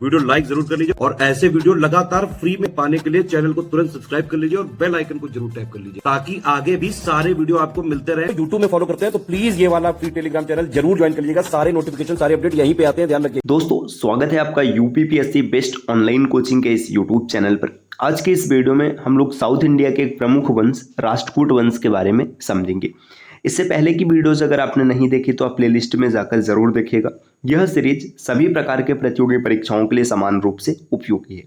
Video like जरूर कर लीजिए और ऐसे वीडियो लगातार फ्री में पाने के लिए चैनल को तुरंत सब्सक्राइब कर लीजिए और बेल आइकन को जरूर टैप कर लीजिए ताकि आगे भी सारे वीडियो आपको मिलते रहे। यूट्यूब में फॉलो करते हैं तो प्लीज ये वाला फ्री टेलीग्राम चैनल जरूर ज्वाइन कर लीजिएगा। सारे नोटिफिकेशन सारे अपडेट यहीं पे आते हैं, ध्यान रखिए। दोस्तों स्वागत है आपका यूपीपीएससी बेस्ट ऑनलाइन कोचिंग के इस यूट्यूब चैनल पर। आज के इस वीडियो में हम लोग साउथ इंडिया के एक प्रमुख वंश राष्ट्रकूट वंश के बारे में समझेंगे। इससे पहले की वीडियोस अगर आपने नहीं देखी तो आप प्लेलिस्ट में जाकर जरूर देखिएगा। यह सीरीज सभी प्रकार के प्रतियोगी परीक्षाओं के लिए समान रूप से उपयोगी है।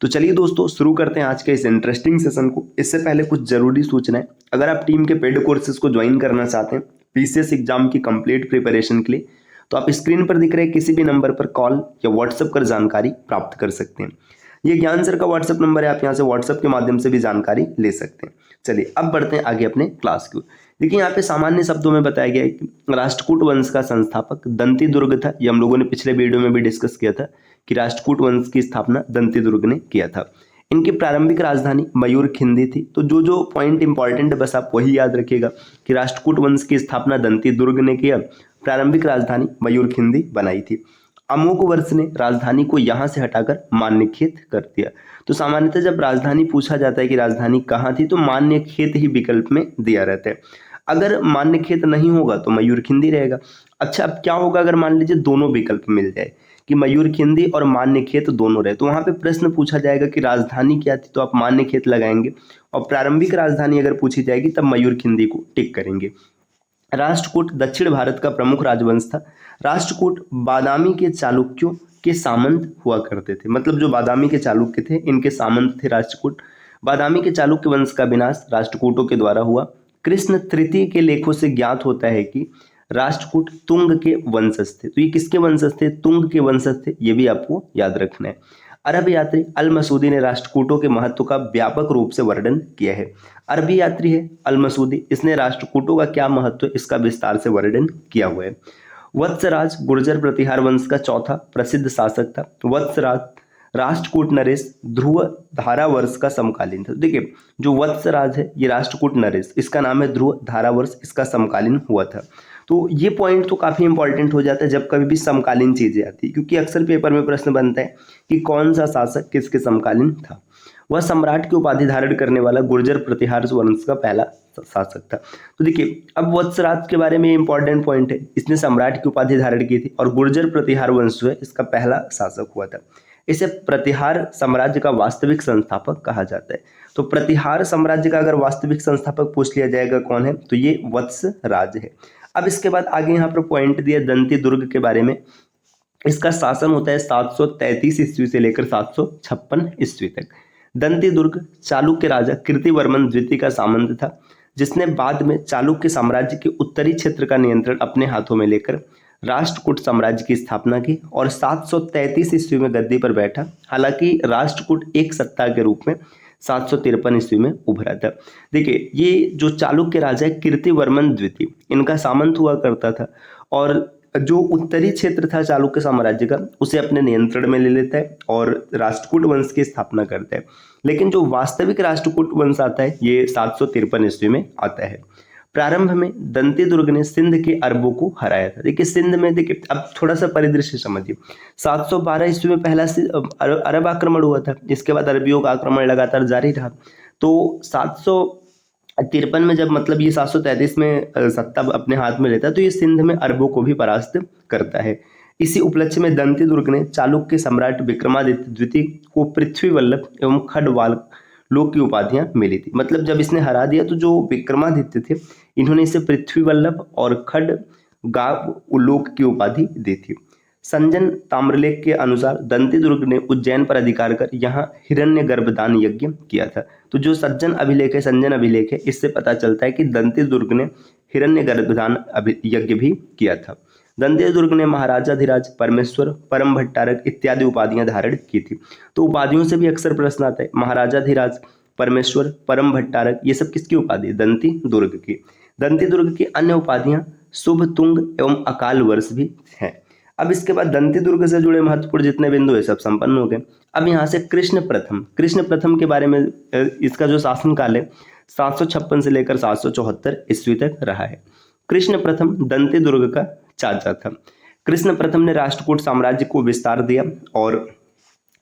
तो चलिए दोस्तों शुरू करते हैं आज के इस इंटरेस्टिंग सेशन को। इससे पहले कुछ जरूरी सूचनाएं। अगर आप टीम के पेड कोर्सेज को ज्वाइन करना चाहते हैं पीसीएस एग्जाम की कंप्लीट प्रिपरेशन के लिए, तो आप स्क्रीन पर दिख रहे किसी भी नंबर पर कॉल या व्हाट्सएप कर जानकारी प्राप्त कर सकते हैं। ये ज्ञान सर का व्हाट्सएप नंबर है, आप यहाँ से व्हाट्सएप के माध्यम से भी जानकारी ले सकते हैं। चलिए अब बढ़ते हैं आगे अपने क्लास की। देखिए यहाँ पे सामान्य शब्दों में बताया गया है कि राष्ट्रकूट वंश का संस्थापक दंतीदुर्ग था। ये हम लोगों ने पिछले वीडियो में भी डिस्कस किया था कि राष्ट्रकूट वंश की स्थापना दंतीदुर्ग ने किया था। इनकी प्रारंभिक राजधानी मयूरखिंडी थी। तो जो पॉइंट इंपॉर्टेंट है बस आप वही याद रखिएगा कि राष्ट्रकूट वंश की स्थापना दंतीदुर्ग ने किया, प्रारंभिक राजधानी मयूरखिंडी बनाई थी। अमोघ वर्ष ने राजधानी को यहां से हटाकर मान्यखेत कर दिया। तो सामान्यतः जब राजधानी पूछा जाता है कि राजधानी कहाँ थी तो मान्यखेत ही विकल्प में दिया रहता है। अगर मान्यखेत नहीं होगा तो मयूरखिंडी रहेगा। अच्छा, अब क्या होगा अगर मान लीजिए दोनों विकल्प मिल जाए कि मयूरखिंडी और मान्यखेत दोनों रहे, तो वहां पे प्रश्न पूछा जाएगा कि राजधानी क्या थी तो आप मान्यखेत लगाएंगे, और प्रारंभिक राजधानी अगर पूछी जाएगी तब मयूरखिंडी को टिक करेंगे। राष्ट्रकूट दक्षिण भारत का प्रमुख राजवंश था। राष्ट्रकूट बादामी के चालुक्यों के सामंत हुआ करते थे। मतलब जो बादामी के चालुक्य थे इनके सामंत थे राष्ट्रकूट। बादामी के चालुक्य वंश का विनाश राष्ट्रकूटों के द्वारा हुआ। कृष्ण तृतीय के लेखों से ज्ञात होता है कि राष्ट्रकूट तुंग के वंशज थे। तो ये किसके वंशज थे? तुंग के वंशज थे। ये भी आपको याद रखना है। अरब यात्री अल मसूदी ने राष्ट्रकूटों के महत्व का व्यापक रूप से वर्णन किया है। अरबी यात्री है अल मसूदी, इसने राष्ट्रकूटों का क्या महत्व है इसका विस्तार से वर्णन किया हुआ है। वत्सराज गुर्जर प्रतिहार वंश का चौथा प्रसिद्ध शासक था। वत्सराज राष्ट्रकूट नरेश ध्रुव धारावर्ष का समकालीन था। देखिए जो वत्सराज है ये राष्ट्रकूट नरेश, इसका नाम है ध्रुव धारावर्ष, इसका समकालीन हुआ था। तो ये पॉइंट तो काफी इंपॉर्टेंट हो जाता है जब कभी भी समकालीन चीजें आती है, क्योंकि अक्सर पेपर में प्रश्न बनता है कि कौन सा शासक किसके समकालीन था। वह सम्राट की उपाधि धारण करने वाला गुर्जर प्रतिहार वंश का पहला शासक था। तो देखिए अब वत्सराज के बारे में इंपॉर्टेंट पॉइंट है, इसने सम्राट की उपाधि धारण की थी और गुर्जर प्रतिहार वंश जो है इसका पहला शासक हुआ था। इसे प्रतिहार साम्राज्य का वास्तविक संस्थापक कहा जाता है। तो प्रतिहार साम्राज्य का अगर वास्तविक संस्थापक पूछ लिया जाएगा कौन है तो ये वत्सराज है। अब इसके बाद आगे यहाँ पर पॉइंट दिया दंतीदुर्ग के बारे में। इसका शासन होता है 733 ईस्वी से लेकर 756 ईस्वी तक। दंतीदुर्ग चालुक्य राजा कीर्तिवर्मन द्वितीय का सामंत था, जिसने बाद में चालुक्य साम्राज्य के उत्तरी क्षेत्र का नियंत्रण अपने हाथों में लेकर राष्ट्रकूट साम्राज्य की स्थापना की और 733 ईस्वी में गद्दी पर बैठा। हालांकि राष्ट्रकूट एक सत्ता के रूप में 753 ईस्वी में उभरा था। देखिए ये जो चालुक्य राजा कीर्तिवर्मन द्वितीय, इनका सामंत हुआ करता था और जो उत्तरी क्षेत्र था चालुक्य साम्राज्य का उसे अपने नियंत्रण में ले लेता है और राष्ट्रकूट वंश की स्थापना करता है। लेकिन जो वास्तविक राष्ट्रकूट वंश आता है ये 753 ईस्वी में आता है। प्रारंभ में दंतीदुर्ग ने सिंध के अरबों को हराया था। देखिए सिंध में, देखिए अब थोड़ा सा परिदृश्य समझिए। 712 ईस्वी में पहला अरब आक्रमण हुआ था, इसके बाद अरबियों का आक्रमण लगातार जारी रहा। तो 753 में जब मतलब ये 733 में सत्ता अपने हाथ में लेता है तो ये सिंध में अरबों को भी परास्त करता है। इसी उपलक्ष्य में दंतीदुर्ग ने चालुक्य सम्राट विक्रमादित्य द्वितीय को पृथ्वी वल्लभ एवं खडवाल लोक की उपाधियां मिली थी। मतलब जब इसने हरा दिया तो जो विक्रमादित्य थे इन्होंने इसे पृथ्वी वल्लभ और खडगाव लोक की उपाधि दी थी। संजन ताम्रलेख के अनुसार दंतीदुर्ग ने उज्जैन पर अधिकार कर यहाँ हिरण्यगर्भ दान यज्ञ किया था। तो जो संजन अभिलेख है इससे पता चलता है कि दंतीदुर्ग ने हिरण्यगर्भ दान यज्ञ भी किया था। दंतीदुर्ग ने महाराजाधिराज, परमेश्वर, परम भट्टारक इत्यादि उपाधियां धारण की थी। तो उपाधियों से भी अक्सर प्रश्न आता है। महाराजाधिराज, परमेश्वर, परम भट्टारक ये सब किसकी उपाधि? दंतीदुर्ग की। दंतीदुर्ग की अन्य उपाधियां शुभ तुंग एवं अकाल वर्ष भी हैं। अब इसके बाद दंतीदुर्ग से जुड़े महत्वपूर्ण जितने बिंदु है सब संपन्न हो गए। अब यहाँ से कृष्ण प्रथम के बारे में इसका जो शासनकाल है 756 से लेकर 774 ईस्वी तक रहा है। कृष्ण प्रथम दंतीदुर्ग का चाचा था। कृष्ण प्रथम ने राष्ट्रकूट साम्राज्य को विस्तार दिया और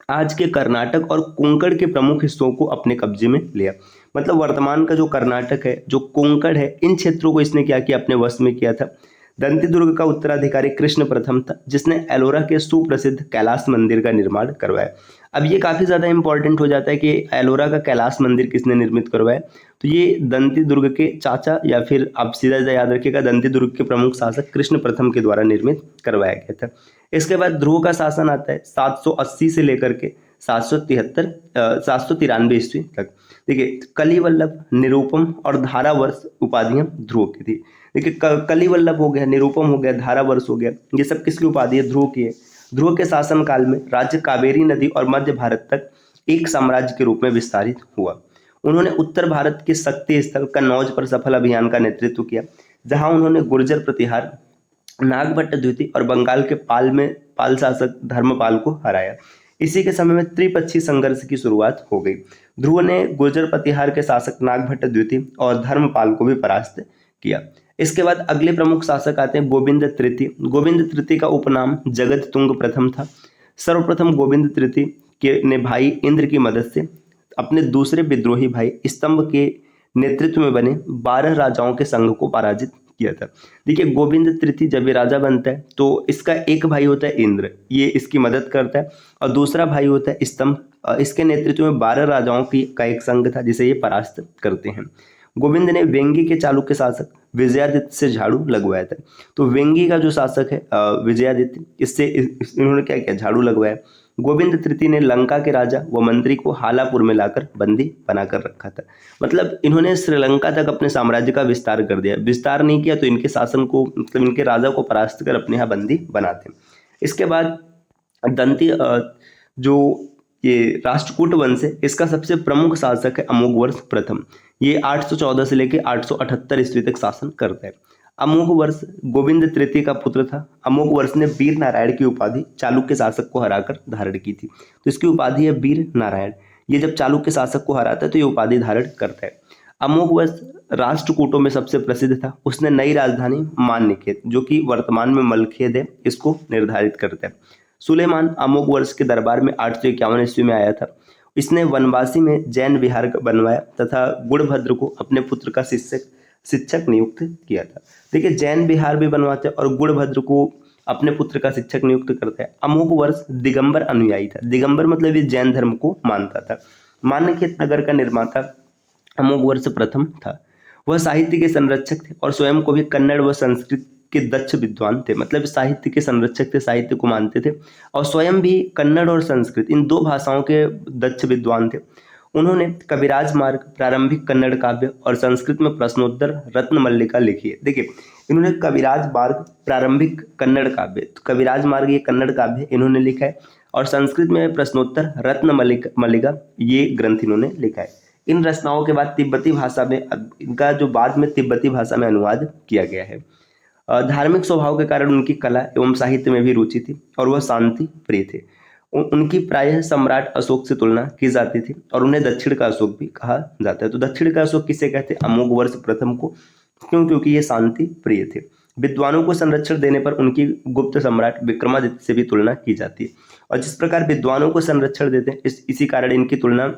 आज के कर्नाटक और कोंकण के प्रमुख हिस्सों को अपने कब्जे में लिया। मतलब वर्तमान का जो कर्नाटक है, जो कोंकण है, इन क्षेत्रों को इसने क्या किया, अपने वश में किया था। दंती दुर्ग का उत्तराधिकारी कृष्ण प्रथम था, जिसने एलोरा के सुप्रसिद्ध कैलाश मंदिर का निर्माण करवाया। अब ये काफी ज्यादा इंपॉर्टेंट हो जाता है कि एलोरा का कैलाश मंदिर किसने निर्मित करवाया, तो ये दंती दुर्ग के चाचा, या फिर आप सीधा सीधा याद रखिएगा, दंती दुर्ग के प्रमुख शासक कृष्ण प्रथम के द्वारा निर्मित करवाया गया था। इसके बाद ध्रुव का शासन आता है 780 से लेकर के 793 ईस्वी तक। देखिए, कलिवल्लभ, निरुपम और धारावर्ष उपाधियां ध्रुव की थी। देखिए, कलिवल्लभ हो गया, निरुपम हो गया, धारावर्ष हो गया, ये सब किसकी उपाधि है, ध्रुव की है। ध्रुव के शासन काल में राज्य कावेरी नदी और मध्य भारत तक एक साम्राज्य के रूप में विस्तारित हुआ। उन्होंने उत्तर भारत के शक्ति स्थल कन्नौज पर सफल अभियान का नेतृत्व किया, जहां उन्होंने गुर्जर प्रतिहार, नागभट्ट द्वितीय और बंगाल के पाल शासक धर्मपाल को हराया। इसी के समय में त्रिपक्षीय संघर्ष की शुरुआत हो गई। ध्रुव ने गुर्जर प्रतिहार के शासक नागभट्ट द्वितीय और धर्मपाल को भी परास्त किया। इसके बाद अगले प्रमुख शासक आते हैं गोविंद तृतीय। गोविंद तृतीय का उपनाम जगत तुंग प्रथम था। सर्वप्रथम गोविंद तृतीय के ने भाई इंद्र की मदद से अपने दूसरे विद्रोही भाई स्तंभ के नेतृत्व में बने 12 राजाओं के संघ को पराजित किया था। देखिए, गोविंद तृतीय जब ये राजा बनता है तो इसका एक भाई होता है इंद्र, ये इसकी मदद करता है, और दूसरा भाई होता है स्तंभ। इसके नेतृत्व में 12 राजाओं का एक संघ था जिसे ये परास्त करते हैं। गोविंद ने वेंगी के चालुक्य शासक विजयादित्य से झाड़ू लगवाया था। तो वेंगी का जो शासक है विजयादित्य, इससे इन्होंने क्या किया, झाड़ू लगवाया। गोविंद तृतीय ने लंका के राजा व मंत्री को हालापुर में लाकर बंदी बनाकर रखा था। मतलब इन्होंने श्रीलंका तक अपने साम्राज्य का विस्तार कर दिया। विस्तार नहीं किया तो इनके शासन को, मतलब इनके राजा को परास्त कर अपने यहाँ बंदी बनाते। इसके बाद दंती जो ये राष्ट्रकूट वंश है, इसका सबसे प्रमुख शासक है अमोघवर्ष प्रथम। ये 814 से लेकर 878 ईस्वी तक शासन करता है। अमोघवर्ष गोविंद तृतीय का पुत्र था। अमोघवर्ष ने वीर नारायण की उपाधि चालुक्य शासक को हराकर धारण की थी, तो इसकी उपाधि है वीर नारायण। ये जब चालुक्य शासक को हराता है तो ये उपाधि धारण करता है। अमोघवर्ष राष्ट्रकूटों में सबसे प्रसिद्ध था। उसने नई राजधानी मान्यखेत, जो कि वर्तमान में मलखेद है, इसको निर्धारित करता है। सुलेमान अमोघवर्ष के दरबार में 851 ईस्वी में आया था। इसने वनवासी में जैन विहार बनवाया तथा गुणभद्र को अपने पुत्र का शिक्षक नियुक्त किया था। देखिए, जैन विहार भी बनवाते और गुणभद्र को अपने पुत्र का शिक्षक नियुक्त करता है। अमोघवर्ष दिगंबर अनुयायी था। दिगंबर मतलब ये जैन धर्म को मानता था। मान्यखेत नगर का निर्माता अमोघवर्ष प्रथम था। वह साहित्य के संरक्षक थे और स्वयं को भी कन्नड़ व संस्कृत के दक्ष विद्वान थे। मतलब साहित्य के संरक्षक थे, साहित्य को मानते थे, और स्वयं भी कन्नड़ और संस्कृत इन दो भाषाओं के दक्ष विद्वान थे। उन्होंने कविराज मार्ग, प्रारंभिक कन्नड़ काव्य और संस्कृत में प्रश्नोत्तर रत्न मल्लिका लिखी है। देखिए, इन्होंने कविराज मार्ग, प्रारंभिक कन्नड़ काव्य, तो कविराज मार्ग ये कन्नड़ काव्य इन्होंने लिखा है, और संस्कृत में प्रश्नोत्तर रत्न मल्लिका ये ग्रंथ इन्होंने लिखा है। इन रचनाओं के बाद तिब्बती भाषा में इनका जो बाद में तिब्बती भाषा में अनुवाद किया गया है। धार्मिक स्वभाव के कारण उनकी कला एवं साहित्य में भी रुचि थी और वह शांति प्रिय थे। उनकी प्रायः सम्राट अशोक से तुलना की जाती थी और उन्हें दक्षिण का अशोक भी कहा जाता है। तो दक्षिण का अशोक किसे कहते हैं? अमोघवर्ष प्रथम को। क्योंकि ये शांति प्रिय थे। विद्वानों को संरक्षण देने पर उनकी गुप्त सम्राट विक्रमादित्य से भी तुलना की जाती है, और जिस प्रकार विद्वानों को संरक्षण देते हैं इसी कारण इनकी तुलना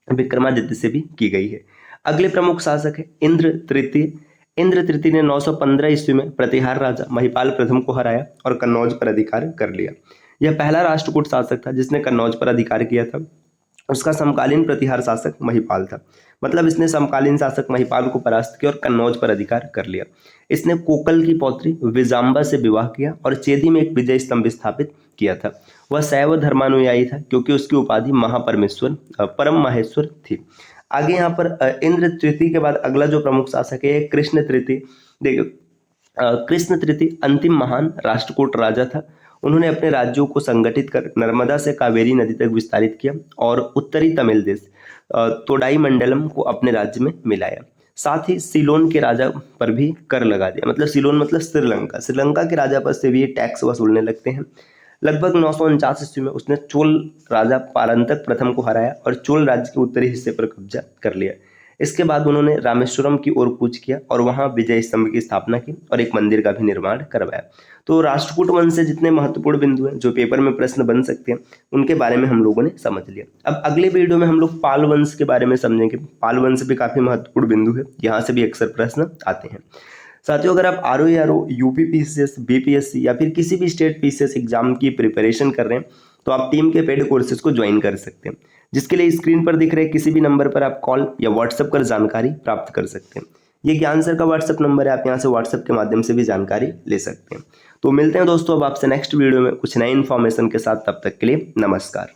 विक्रमादित्य से भी की गई है। अगले प्रमुख शासक है इंद्र तृतीय। इंद्र तृतीय ने 915 ईस्वी में प्रतिहार राजा महिपाल प्रथम को हराया और कन्नौज पर अधिकार कर लिया। यह पहला राष्ट्रकूट शासक था जिसने कन्नौज पर अधिकार किया था। उसका समकालीन प्रतिहार शासक महिपाल था। मतलब इसने समकालीन शासक महिपाल को परास्त किया और कन्नौज पर अधिकार कर लिया। इसने कोकल की पौत्री विजाम्बा से विवाह किया और चेदी में एक विजय स्तंभ स्थापित किया था। वह शैव धर्मानुयायी था क्योंकि उसकी उपाधि महापरमेश्वर परम माहेश्वर थी। आगे यहाँ पर इंद्र तृतीय के बाद अगला जो प्रमुख शासक है कृष्ण तृतीय। देखिए, कृष्ण तृतीय अंतिम महान राष्ट्रकूट राजा था। उन्होंने अपने राज्यों को संगठित कर नर्मदा से कावेरी नदी तक विस्तारित किया और उत्तरी तमिल देश तोडाई मंडलम को अपने राज्य में मिलाया। साथ ही सीलोन के राजा पर भी कर लगा दिया। मतलब सीलोन मतलब श्रीलंका के राजा पर से भी ये टैक्स वसूलने लगते हैं। लगभग 949 ईस्वी में उसने चोल राजा पारंतक प्रथम को हराया और चोल राज्य के उत्तरी हिस्से पर कब्जा कर लिया। इसके बाद उन्होंने रामेश्वरम की ओर कूच किया और वहां विजय स्तंभ की स्थापना की और एक मंदिर का भी निर्माण करवाया। तो राष्ट्रकूट वंश से जितने महत्वपूर्ण बिंदु हैं जो पेपर में प्रश्न बन सकते हैं उनके बारे में हम लोगों ने समझ लिया। अब अगले वीडियो में हम लोग पाल वंश के बारे में समझेंगे। पाल वंश भी काफी महत्वपूर्ण बिंदु है, यहाँ से भी अक्सर प्रश्न आते हैं। साथियों, अगर आप आरओ, यूपी पीसीएस, बीपीएससी या फिर किसी भी स्टेट पीसीएस एग्जाम की प्रिपरेशन कर रहे हैं तो आप टीम के पेड कोर्सेज को ज्वाइन कर सकते हैं, जिसके लिए स्क्रीन पर दिख रहे किसी भी नंबर पर आप कॉल या व्हाट्सएप कर जानकारी प्राप्त कर सकते हैं। ये ज्ञान सर का व्हाट्सएप नंबर है, आप यहाँ से व्हाट्सएप के माध्यम से भी जानकारी ले सकते हैं। तो मिलते हैं दोस्तों अब आपसे नेक्स्ट वीडियो में कुछ नई इन्फॉर्मेशन के साथ। तब तक के लिए नमस्कार।